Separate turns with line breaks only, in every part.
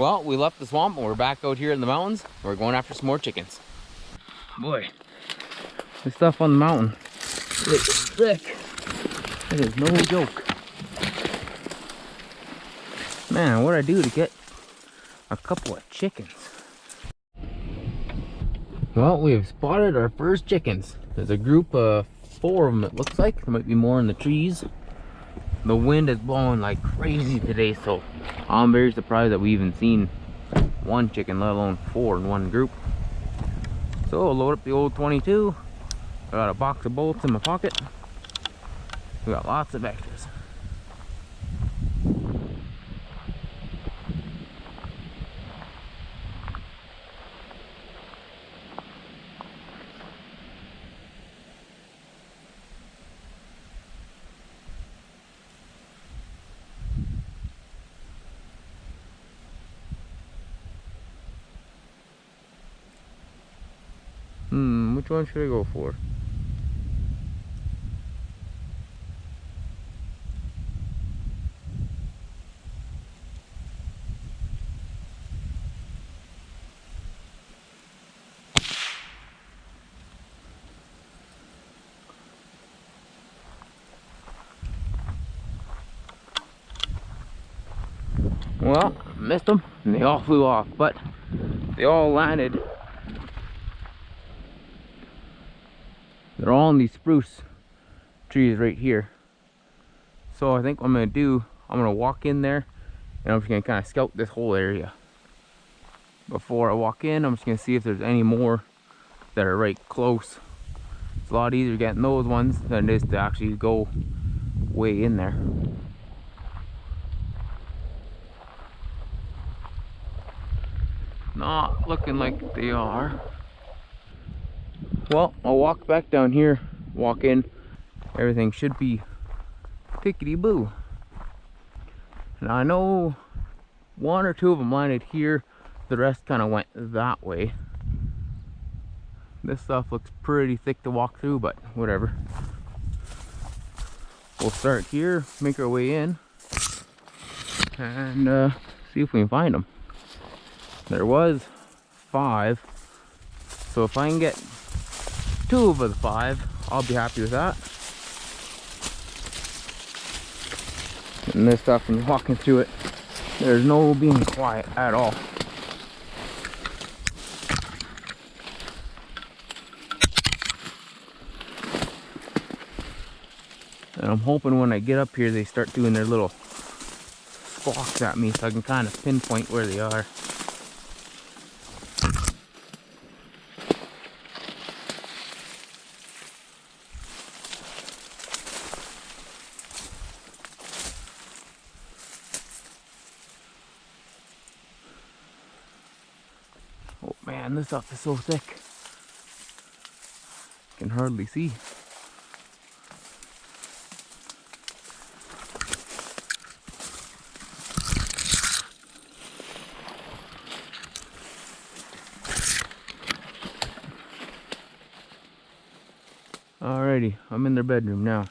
Well, we left the swamp and we're back out here in the mountains. We're going after some more chickens. Boy, this stuff on the mountain is thick. It is no joke. Man, what'd I do to get a couple of chickens? Well, we have spotted our first chickens. There's a group of 4 of them, it looks like. There might be more in the trees. The wind is blowing like crazy today, so I'm very surprised that we even seen 1 chicken, let alone 4 in one group. So I'll load up the old 22. I got a box of bullets in my pocket. We got lots of extras. Which one should I go for? Well, missed them and they all flew off, but they all landed. They're all in these spruce trees right here. So I think what I'm gonna do, I'm gonna walk in there and I'm just gonna kind of scout this whole area. Before I walk in, I'm just gonna see if there's any more that are right close. It's a lot easier getting those ones than it is to actually go way in there. Not looking like they are. Well, I'll walk back down here, walk in. Everything should be tickety-boo. Now I know 1 or 2 of them landed here. The rest kind of went that way. This stuff looks pretty thick to walk through, but whatever. We'll start here, make our way in, and see if we can find them. There was 5, so if I can get 2 of the 5, I'll be happy with that. And this stuff, and walking through it, there's no being quiet at all. And I'm hoping when I get up here they start doing their little squawks at me so I can kind of pinpoint where they are. Oh man, this stuff is so thick. I can hardly see. Alrighty, I'm in their bedroom now.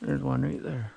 There's one right there.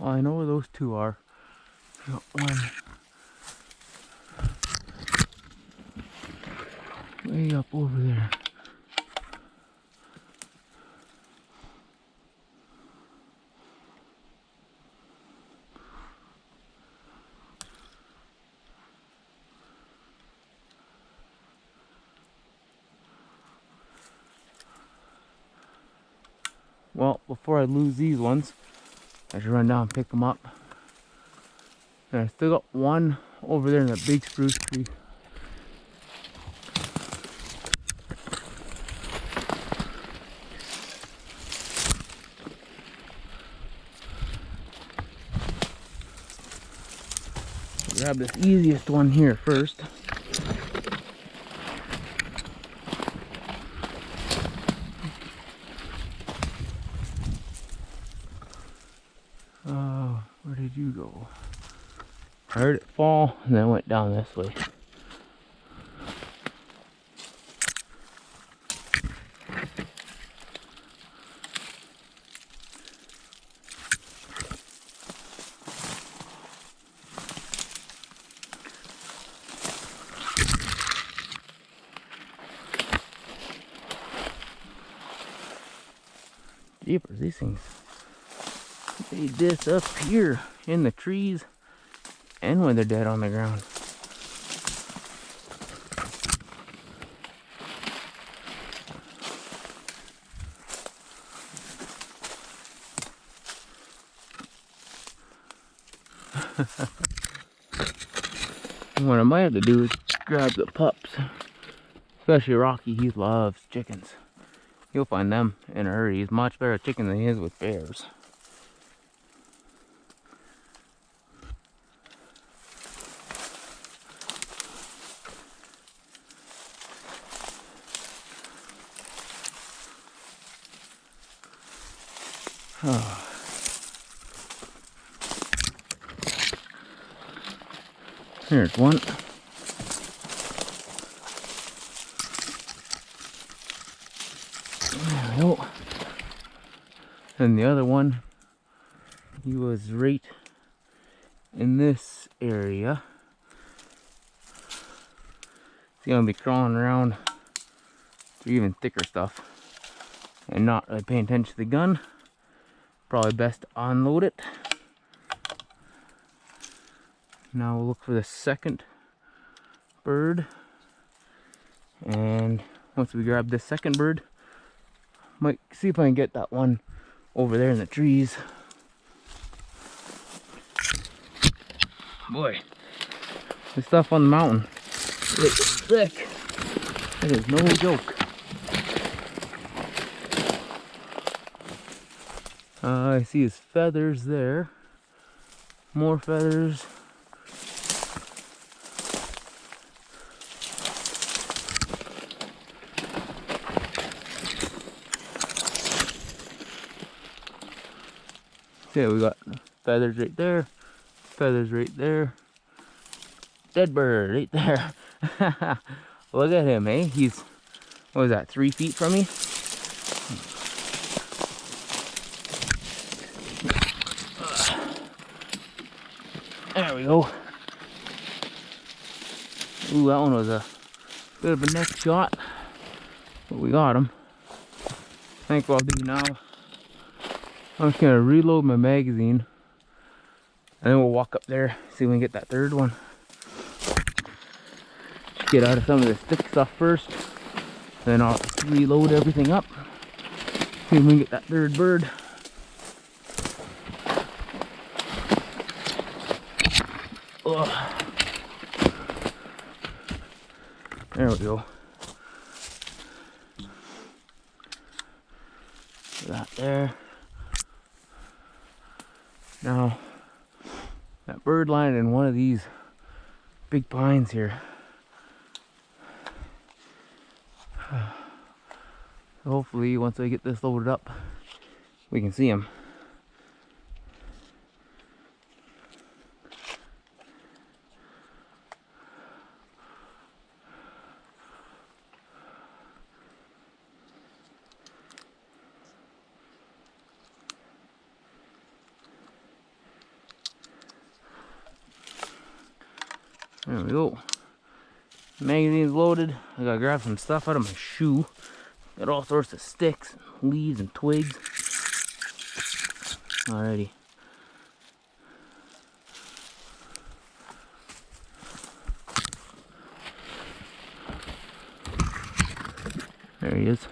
Oh, I know where those two are. I got one way up over there. Well, before I lose these ones, I should run down and pick them up. And I still got one over there in the big spruce tree. Grab this easiest one here first. Oh, where did you go? I heard it fall and then went down this way. Jeepers, these things, they disappear in the trees and when they're dead on the ground. What I might have to do is grab the pups, especially Rocky. He loves chickens. You'll find them in a hurry. He's much better at chicken than he is with bears. Oh. Here's one. There we go. And the other one, he was right in this area. He's gonna be crawling around through even thicker stuff and not really paying attention to the gun. Probably best to unload it. Now we'll look for the second bird. And once we grab this second bird, might see if I can get that one over there in the trees. Boy, this stuff on the mountain is thick. It is no joke. I see his feathers there. More feathers. See, we got feathers right there, feathers right there. Dead bird right there. Look at him, eh? He's, what is that, 3 feet from me? There we go. Ooh, that one was a bit of a neck shot, but we got him. I think what I'll do now, I'm just gonna reload my magazine, and then we'll walk up there, see if we can get that third one. Get out of some of the thick stuff first, then I'll reload everything up, see if we can get that third bird. Ugh. There we go. That there. Now, that bird landed in one of these big pines here. Hopefully, once I get this loaded up, we can see him. There we go. Magazine's loaded. I gotta grab some stuff out of my shoe. Got all sorts of sticks, leaves, and twigs. Alrighty. There he is.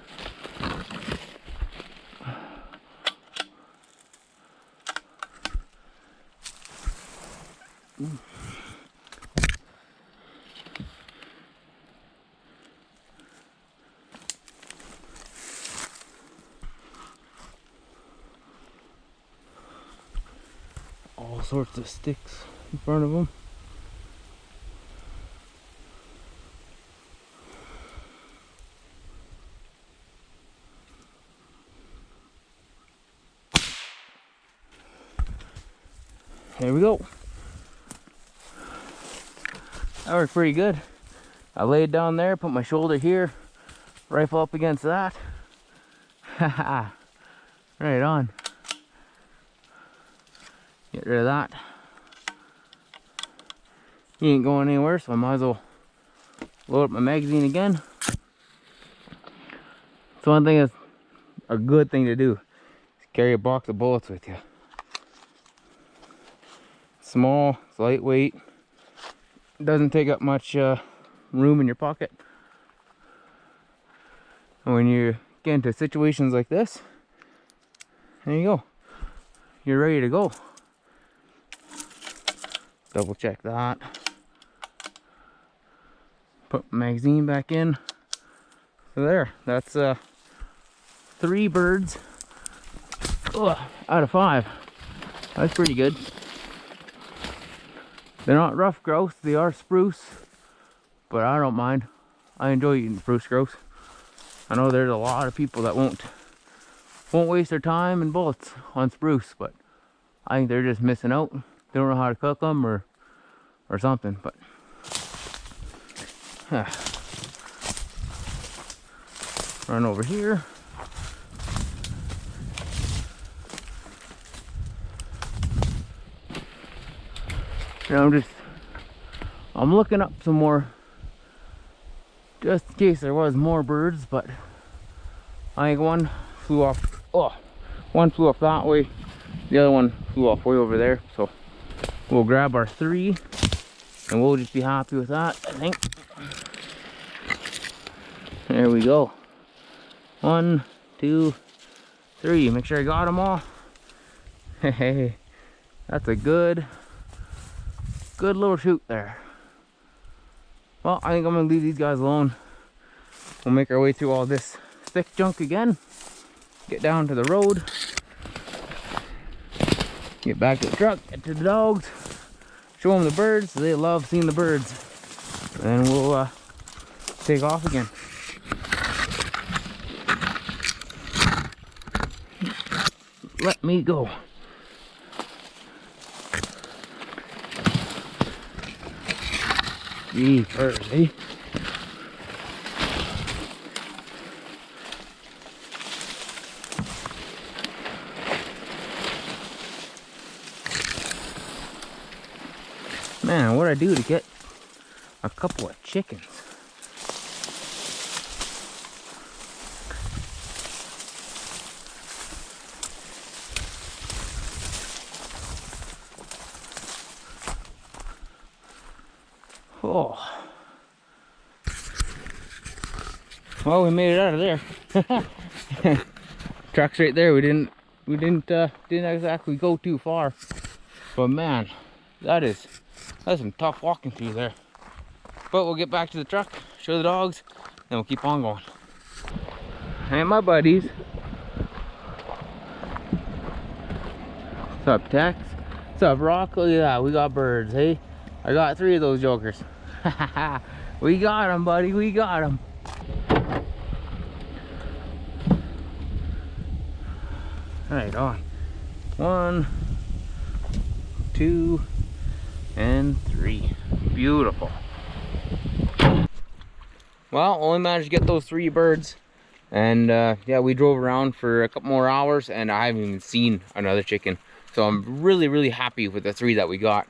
All sorts of sticks in front of him. There we go. That worked pretty good. I laid down there, put my shoulder here, rifle up against that. Haha. Right on. Get rid of that. He ain't going anywhere, so I might as well load up my magazine again. So one thing that's a good thing to do is carry a box of bullets with you. Small, it's lightweight, doesn't take up much room in your pocket. And when you get into situations like this, there you go, you're ready to go. Double check that. Put my magazine back in. So there, that's 3 birds out of 5. That's pretty good. They're not rough grouse, they are spruce, but I don't mind. I enjoy eating spruce grouse. I know there's a lot of people that won't waste their time and bullets on spruce, but I think they're just missing out. They don't know how to cook them or something, but run over here. And I'm looking up some more just in case there was more birds, but I think one flew off. Oh, one flew off that way, the other one flew off way over there. So we'll grab our 3 and we'll just be happy with that, I think. There we go. 1, 2, 3. Make sure I got them all. Hey, that's a good little shoot there. Well, I think I'm gonna leave these guys alone. We'll make our way through all this thick junk again, get down to the road, get back to the truck, get to the dogs, show them the birds. They love seeing the birds, and we'll take off again. Let me go. Jeepers, eh? Man, what'd I do to get a couple of chickens? Oh, well, we made it out of there. Truck's right there. We didn't exactly go too far, but man, that's some tough walking through there. But we'll get back to the truck, show the dogs, and we'll keep on going. Hey, my buddies. What's up, Tex? What's up, Rock? Look at that. We got birds, hey? I got 3 of those jokers. We got them, buddy. We got them. Right on. 1, 2, and 3. Beautiful. Well, only managed to get those 3 birds. And yeah, we drove around for a couple more hours and I haven't even seen another chicken. So I'm really, really happy with the 3 that we got.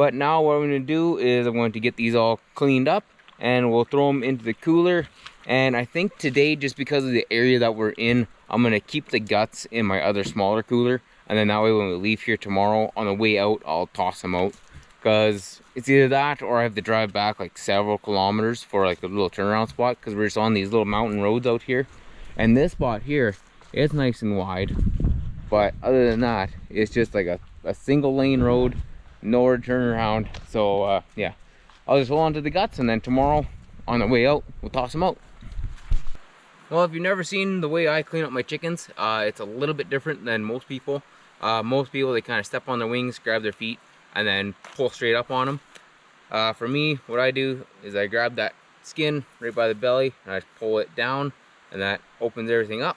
But now what I'm going to do is I'm going to get these all cleaned up and we'll throw them into the cooler. And I think today, just because of the area that we're in, I'm going to keep the guts in my other smaller cooler. And then that way when we leave here tomorrow, on the way out, I'll toss them out. Because it's either that or I have to drive back like several kilometers for like a little turnaround spot. Because we're just on these little mountain roads out here. And this spot here, it's nice and wide. But other than that, it's just like a single lane road. Nowhere to turn around. So yeah, I'll just hold on to the guts, and then tomorrow on the way out we'll toss them out. Well, if you've never seen the way I clean up my chickens, it's a little bit different than most people. Most people, they kind of step on their wings, grab their feet, and then pull straight up on them. For me, what I do is I grab that skin right by the belly and I pull it down, and that opens everything up.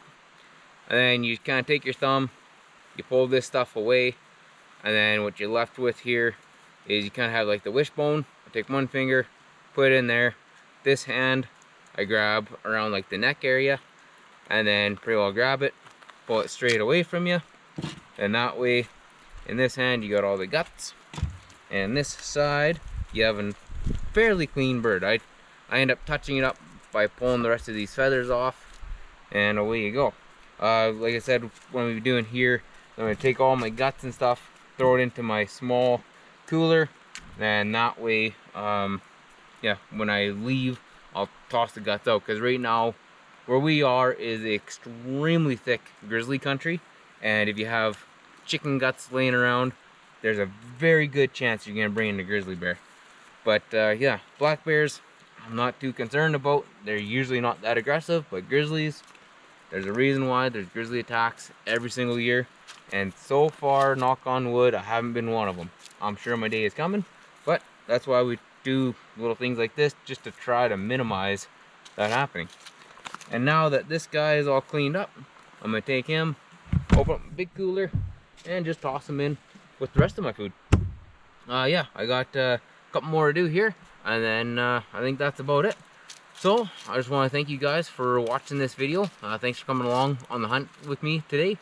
And then you kind of take your thumb, you pull this stuff away. And then what you're left with here is you kind of have like the wishbone. I take one finger, put it in there. This hand, I grab around like the neck area, and then pretty well grab it, pull it straight away from you. And that way, in this hand, you got all the guts. And this side, you have a fairly clean bird. I end up touching it up by pulling the rest of these feathers off, and away you go. Like I said, what I'm doing here, I'm gonna take all my guts and stuff, throw it into my small cooler, and that way yeah, when I leave I'll toss the guts out, because right now where we are is extremely thick grizzly country, and if you have chicken guts laying around, there's a very good chance you're gonna bring in a grizzly bear. But yeah, black bears I'm not too concerned about. They're usually not that aggressive, but grizzlies, there's a reason why there's grizzly attacks every single year. And so far, knock on wood, I haven't been one of them. I'm sure my day is coming, but that's why we do little things like this, just to try to minimize that happening. And now that this guy is all cleaned up, I'm gonna take him, open up a big cooler, and just toss him in with the rest of my food. Yeah, I got a couple more to do here, and then I think that's about it. So I just want to thank you guys for watching this video. Thanks for coming along on the hunt with me today.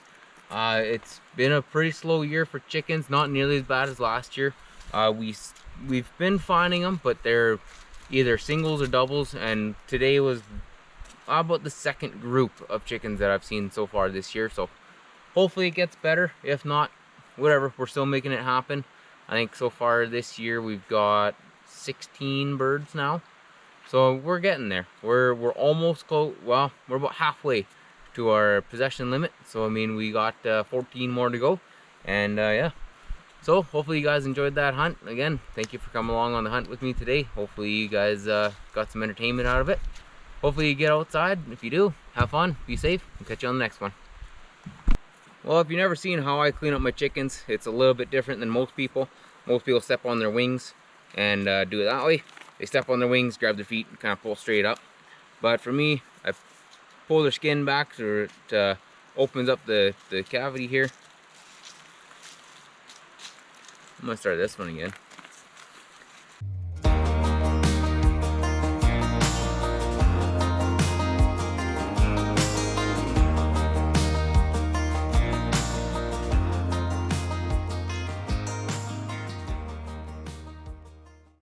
It's been a pretty slow year for chickens, not nearly as bad as last year. We've been finding them, but they're either singles or doubles, and today was about the second group of chickens that I've seen so far this year. So hopefully it gets better. If not, whatever, we're still making it happen. I think so far this year we've got 16 birds now, so we're getting there. We're almost close. Well, we're about halfway to our possession limit, so I mean we got 14 more to go. And yeah, so hopefully you guys enjoyed that hunt. Again, thank you for coming along on the hunt with me today. Hopefully you guys got some entertainment out of it. Hopefully you get outside. If you do, have fun, be safe, and catch you on the next one. Well, if you've never seen how I clean up my chickens, it's a little bit different than most people. Most people step on their wings and do it that way. They step on their wings, grab their feet, and kind of pull straight up. But for me, I pull their skin back so it opens up the cavity here. I'm gonna start this one again.